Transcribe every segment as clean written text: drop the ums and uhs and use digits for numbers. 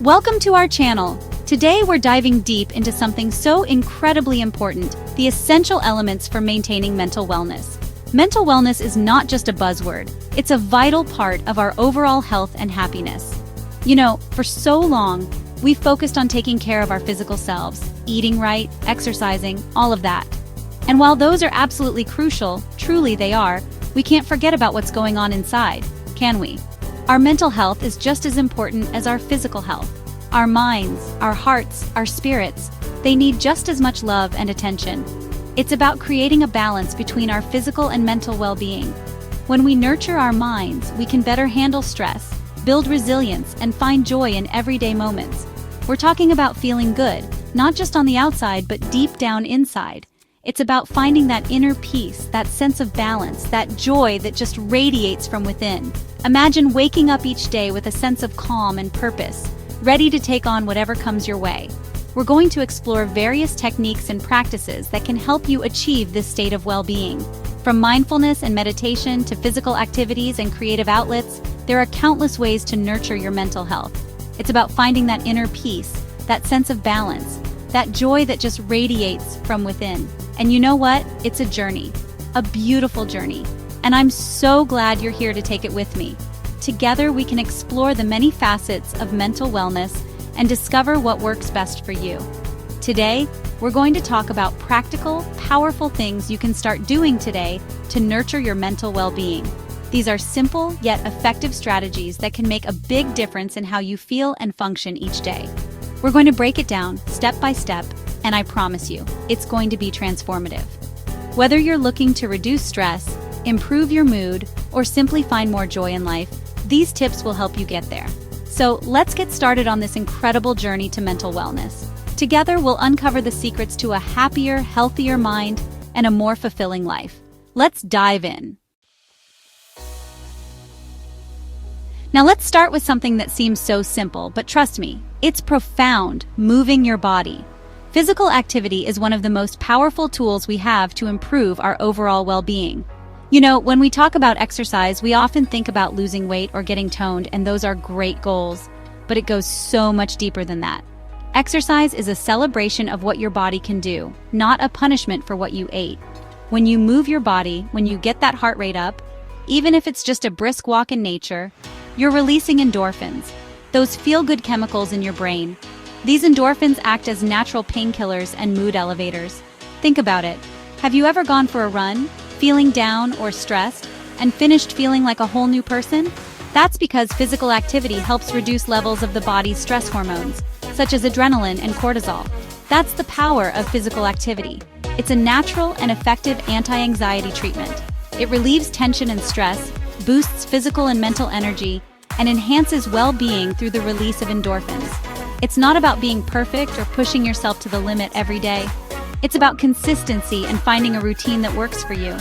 Welcome to our channel. Today we're diving deep into something so incredibly important, the essential elements for maintaining mental wellness. Mental wellness is not just a buzzword, it's a vital part of our overall health and happiness. You know, for so long, we've focused on taking care of our physical selves, eating right, exercising, all of that. And while those are absolutely crucial, truly they are, we can't forget about what's going on inside, can we? Our mental health is just as important as our physical health. Our minds, our hearts, our spirits, they need just as much love and attention. It's about creating a balance between our physical and mental well-being. When we nurture our minds, we can better handle stress, build resilience, and find joy in everyday moments. We're talking about feeling good, not just on the outside, but deep down inside. It's about finding that inner peace, that sense of balance, that joy that just radiates from within. Imagine waking up each day with a sense of calm and purpose, ready to take on whatever comes your way. We're going to explore various techniques and practices that can help you achieve this state of well-being. From mindfulness and meditation to physical activities and creative outlets, there are countless ways to nurture your mental health. It's about finding that inner peace, that sense of balance, that joy that just radiates from within. And you know what? It's a journey, a beautiful journey. And I'm so glad you're here to take it with me. Together, we can explore the many facets of mental wellness and discover what works best for you. Today, we're going to talk about practical, powerful things you can start doing today to nurture your mental well-being. These are simple yet effective strategies that can make a big difference in how you feel and function each day. We're going to break it down step by step, and I promise you, it's going to be transformative. Whether you're looking to reduce stress, improve your mood, or simply find more joy in life, these tips will help you get there. So let's get started on this incredible journey to mental wellness. Together, we'll uncover the secrets to a happier, healthier mind and a more fulfilling life. Let's dive in. Now let's start with something that seems so simple, but trust me, it's profound: moving your body. Physical activity is one of the most powerful tools we have to improve our overall well-being. You know, when we talk about exercise, we often think about losing weight or getting toned, and those are great goals, but it goes so much deeper than that. Exercise is a celebration of what your body can do, not a punishment for what you ate. When you move your body, when you get that heart rate up, even if it's just a brisk walk in nature, you're releasing endorphins, those feel-good chemicals in your brain. These endorphins act as natural painkillers and mood elevators. Think about it. Have you ever gone for a run, feeling down or stressed, and finished feeling like a whole new person? That's because physical activity helps reduce levels of the body's stress hormones, such as adrenaline and cortisol. That's the power of physical activity. It's a natural and effective anti-anxiety treatment. It relieves tension and stress, boosts physical and mental energy, and enhances well-being through the release of endorphins. It's not about being perfect or pushing yourself to the limit every day. It's about consistency and finding a routine that works for you.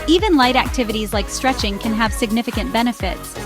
Even light activities like stretching can have significant benefits.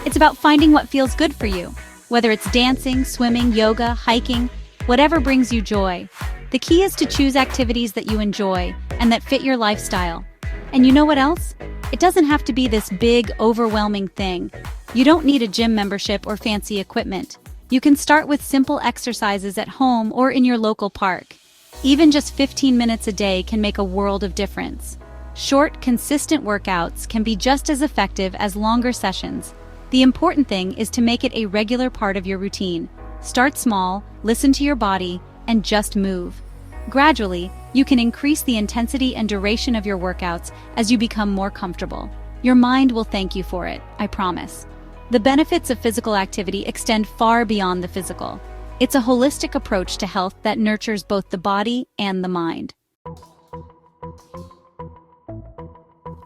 It's about finding what feels good for you, whether it's dancing, swimming, yoga, hiking, whatever brings you joy. The key is to choose activities that you enjoy and that fit your lifestyle. And you know what else? It doesn't have to be this big, overwhelming thing. You don't need a gym membership or fancy equipment. You can start with simple exercises at home or in your local park. Even just 15 minutes a day can make a world of difference. Short, consistent workouts can be just as effective as longer sessions. The important thing is to make it a regular part of your routine. Start small, listen to your body, and just move. Gradually, you can increase the intensity and duration of your workouts as you become more comfortable. Your mind will thank you for it, I promise. The benefits of physical activity extend far beyond the physical. It's a holistic approach to health that nurtures both the body and the mind.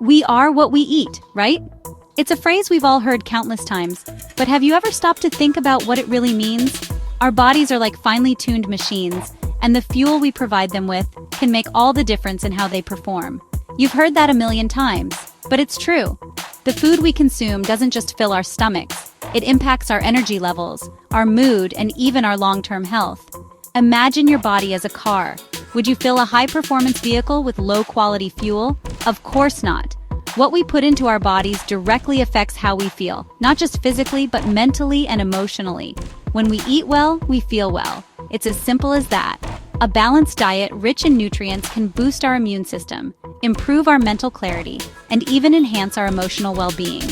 We are what we eat, right? It's a phrase we've all heard countless times, but have you ever stopped to think about what it really means? Our bodies are like finely tuned machines, and the fuel we provide them with can make all the difference in how they perform. You've heard that a million times, but it's true. The food we consume doesn't just fill our stomachs. It impacts our energy levels, our mood, and even our long-term health. Imagine your body as a car. Would you fill a high-performance vehicle with low-quality fuel? Of course not. What we put into our bodies directly affects how we feel, not just physically, but mentally and emotionally. When we eat well, we feel well. It's as simple as that. A balanced diet rich in nutrients can boost our immune system, improve our mental clarity, and even enhance our emotional well-being.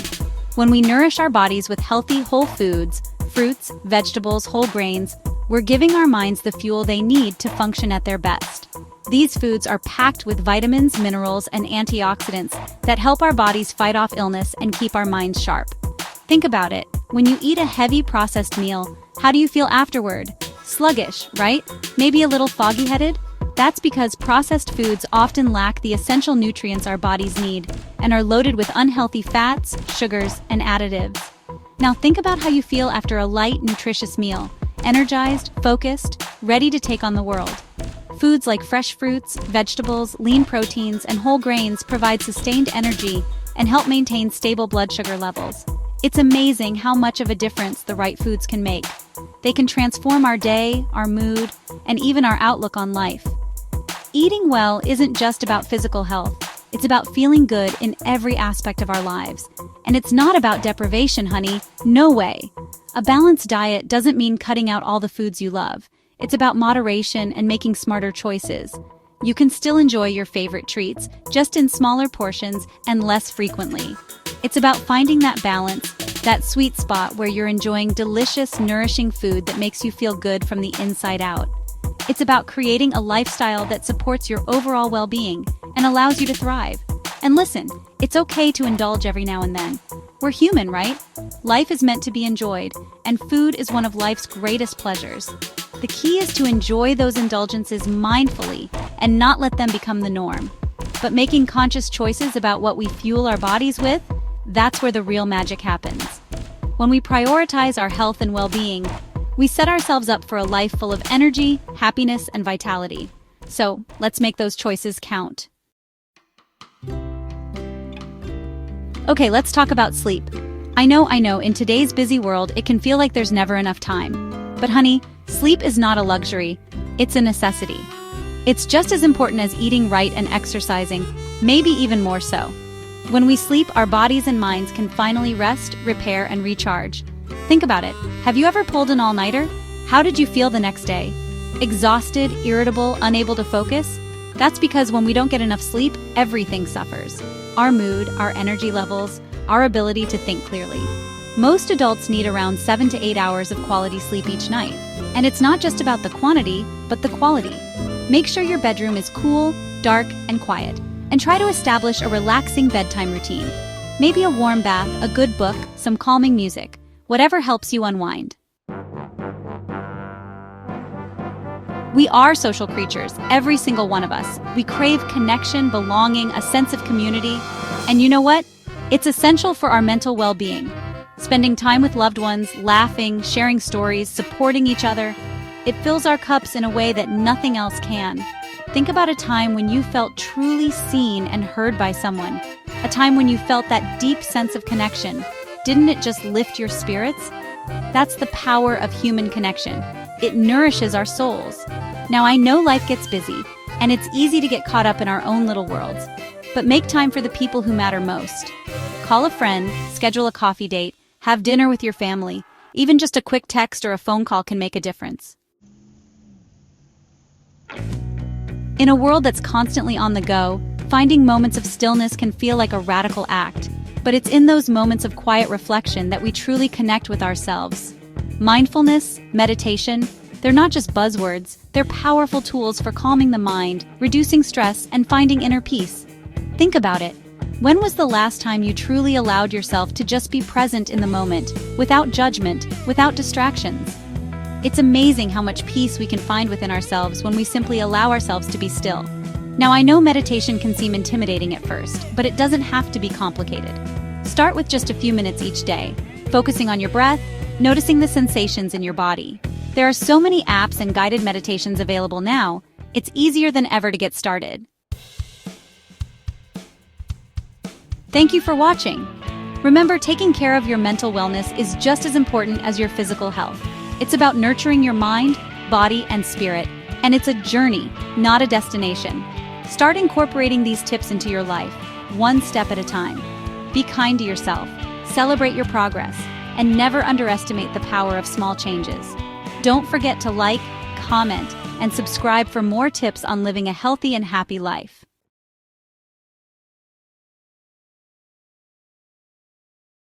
When we nourish our bodies with healthy, whole foods, fruits, vegetables, whole grains, we're giving our minds the fuel they need to function at their best. These foods are packed with vitamins, minerals, and antioxidants that help our bodies fight off illness and keep our minds sharp. Think about it. When you eat a heavy processed meal, how do you feel afterward? Sluggish, right? Maybe a little foggy-headed? That's because processed foods often lack the essential nutrients our bodies need and are loaded with unhealthy fats, sugars, and additives. Now think about how you feel after a light, nutritious meal. Energized, focused, ready to take on the world. Foods like fresh fruits, vegetables, lean proteins, and whole grains provide sustained energy and help maintain stable blood sugar levels. It's amazing how much of a difference the right foods can make. They can transform our day, our mood, and even our outlook on life. Eating well isn't just about physical health. It's about feeling good in every aspect of our lives. And it's not about deprivation, honey. No way. A balanced diet doesn't mean cutting out all the foods you love. It's about moderation and making smarter choices. You can still enjoy your favorite treats, just in smaller portions and less frequently. It's about finding that balance, that sweet spot where you're enjoying delicious, nourishing food that makes you feel good from the inside out. It's about creating a lifestyle that supports your overall well-being and allows you to thrive. And listen, it's okay to indulge every now and then. We're human, right? Life is meant to be enjoyed, and food is one of life's greatest pleasures. The key is to enjoy those indulgences mindfully and not let them become the norm. But making conscious choices about what we fuel our bodies with, that's where the real magic happens. When we prioritize our health and well-being, we set ourselves up for a life full of energy, happiness, and vitality. So, let's make those choices count. Okay, let's talk about sleep. I know, in today's busy world, it can feel like there's never enough time. But honey, sleep is not a luxury, it's a necessity. It's just as important as eating right and exercising, maybe even more so. When we sleep, our bodies and minds can finally rest, repair, and recharge. Think about it. Have you ever pulled an all-nighter? How did you feel the next day? Exhausted, irritable, unable to focus? That's because when we don't get enough sleep, everything suffers. Our mood, our energy levels, our ability to think clearly. Most adults need around 7 to 8 hours of quality sleep each night. And it's not just about the quantity, but the quality. Make sure your bedroom is cool, dark, and quiet. And try to establish a relaxing bedtime routine. Maybe a warm bath, a good book, some calming music. Whatever helps you unwind. We are social creatures, every single one of us. We crave connection, belonging, a sense of community. And you know what? It's essential for our mental well-being. Spending time with loved ones, laughing, sharing stories, supporting each other. It fills our cups in a way that nothing else can. Think about a time when you felt truly seen and heard by someone. A time when you felt that deep sense of connection. Didn't it just lift your spirits? That's the power of human connection. It nourishes our souls. Now I know life gets busy, and it's easy to get caught up in our own little worlds. But make time for the people who matter most. Call a friend, schedule a coffee date, have dinner with your family. Even just a quick text or a phone call can make a difference. In a world that's constantly on the go, finding moments of stillness can feel like a radical act. But it's in those moments of quiet reflection that we truly connect with ourselves. Mindfulness, meditation, they're not just buzzwords, they're powerful tools for calming the mind, reducing stress, and finding inner peace. Think about it. When was the last time you truly allowed yourself to just be present in the moment, without judgment, without distractions? It's amazing how much peace we can find within ourselves when we simply allow ourselves to be still. Now I know meditation can seem intimidating at first, but it doesn't have to be complicated. Start with just a few minutes each day, focusing on your breath, noticing the sensations in your body. There are so many apps and guided meditations available now, it's easier than ever to get started. Thank you for watching. Remember, taking care of your mental wellness is just as important as your physical health. It's about nurturing your mind, body, and spirit, and it's a journey, not a destination. Start incorporating these tips into your life, one step at a time. Be kind to yourself, celebrate your progress, and never underestimate the power of small changes. Don't forget to like, comment, and subscribe for more tips on living a healthy and happy life.